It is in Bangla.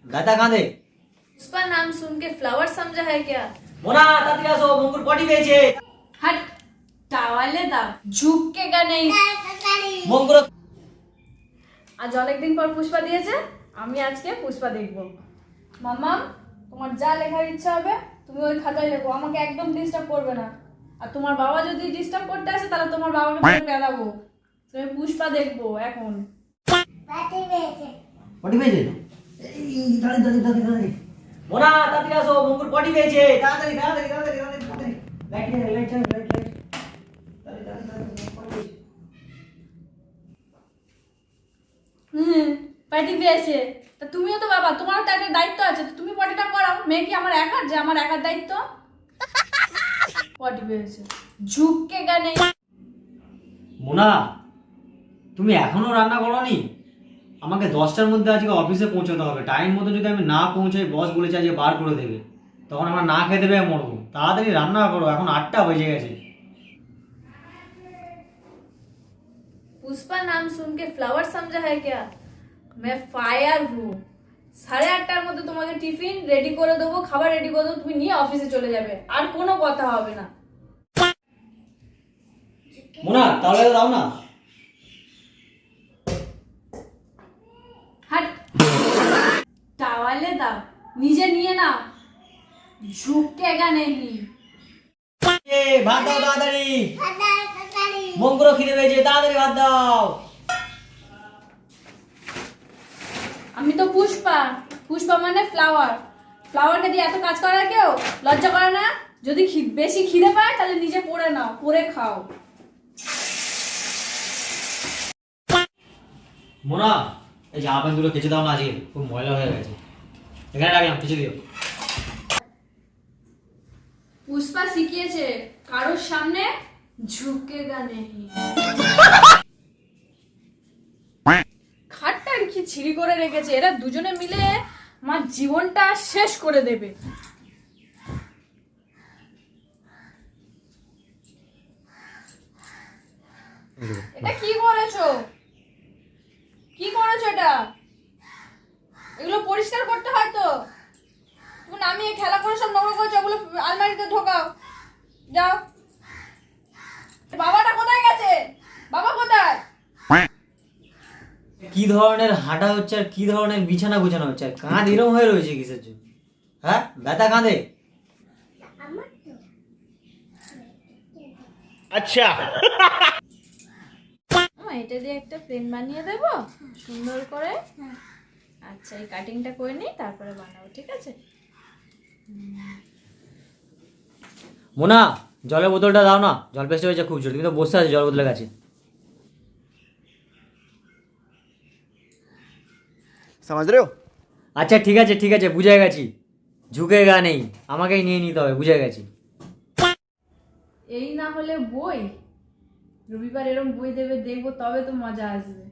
गाता कहाँ दे? उसका नाम सुन के फ्लावर समझा है क्या? मोना ताती আসো মুঙ্গুর পটি পেয়েছে। हट টাওয়ালে দাও, ঝুঁকেগা নেই। মুঙ্গুর আজ অনেকদিন পর পুষ্পা দিয়েছে, আমি আজকে পুষ্পা দেখব। মাম্মা, তোমার যা লেখার ইচ্ছা হবে তুমি ওই খাতায় লেখো, আমাকে একদম ডিস্টার্ব করবে না। আর তোমার বাবা যদি ডিস্টার্ব করতে আসে তাহলে তোমার বাবাকে ধরে পেলাবো। তুমি পুষ্পা দেখবো এখন। পটি পেয়েছে। এই দাঁড়ি। মোনা তাতি আসো মুঙ্গুর পটি পেয়েছে। তাড়াতাড়ি। লাইট। পার্টি পেয়েছে। তা তুমিও তো বাবা, তোমারও তো একটা দায়িত্ব আছে, তো তুমি পটিটা করাও। মেয়ে কি আমার একার, যে আমার একার দায়িত্ব? পটি পেয়েছে, ঝুঁকেগা নেই। মোনা তুমি এখনো রান্না করোনি? আমাকে 10টার মধ্যে আজকে অফিসে পৌঁছাতে হবে। টাইম মতো যদি আমি না পৌঁছাই বস বলেছে আজকে বার করে দেবে, তখন আমার না খেয়ে দেবে মরবো। তাড়াতাড়ি রান্না করো, এখন 8টা বেজে গেছে। पुष्पा नाम सुन के फ्लावर समझा है क्या? मैं फायर हूँ। 8:30টার মধ্যে তোমাকে টিফিন রেডি করে দেবো, খাবার রেডি করে দেবো, তুমি নিয়ে অফিসে চলে যাবে, আর কোনো কথা হবে না। মোনা তাহলে দাও না। হাট টাওয়ালে দাও, নিজে নিয়ে নাও, ঝুঁকেগা নেই। ভাত দাও তাড়াতাড়ি। মঙ্গুরও খিদে পেয়েছে, তাড়াতাড়ি ভাত দাও। আমি তো পুষ্পা, পুষ্পা মানে ফ্লাওয়ার। ফ্লাওয়ারকে দিয়ে এত কাজ করার কেউ লজ্জা করে না? যদি বেশি খিদে পায় তাহলে নিজে পড়ে নাও, পড়ে খাও। মোনা এই জামা প্যান্ট গুলো কেচে দাও না, আজকে খুব ময়লা হয়ে গেছে। এখানে রাখলাম, কেচে দিও। পুষ্পা শিখিয়েছে কারোর সামনে ঝুঁকেগা নেই। খাটটা কি ছিঁড়ি করে রেখেছে, এরা দুজনে মিলে আমার জীবনটা শেষ করে দেবে। এটা কি করেছো? এটা এগুলো পরিষ্কার করতে হয় তো। তুমি নামিয়ে খেলা করে সব নোংরা করেছো, ওগুলো আলমারিতে ঢোকাও। যাও। বাবাটা কোথায় গেছে? বাবা কোথায়? কি ধরনের হাঁটা হচ্ছে আর কি ধরনের বিছানা গোছানো হচ্ছে, আর কাঁধ এরম হয়ে রয়েছে কিসের জন্য? হ্যাঁ, ব্যথা কাঁধে? আচ্ছা এটা দিয়ে একটা ফ্রেম বানিয়ে দেবো সুন্দর করে। আচ্ছা, এই কাটিংটা করে নিই, তারপরে বানাবো, ঠিক আছে? মোনা জলের বোতলটা দাও না, জল পেস্ট হয়েছে খুব জোর। তুমি তো বসে আছো জল বোতলের কাছে। समझ रहे हो? আচ্ছা ঠিক আছে বুঝে গেছি। ঝুঁকেগা নেই, আমাকেই নিয়ে নিতে হবে, বুঝে গেছি। এই না হলে বই, রবিবার এরকম বই দেবে, দেখবো তবে তো মজা আসবে।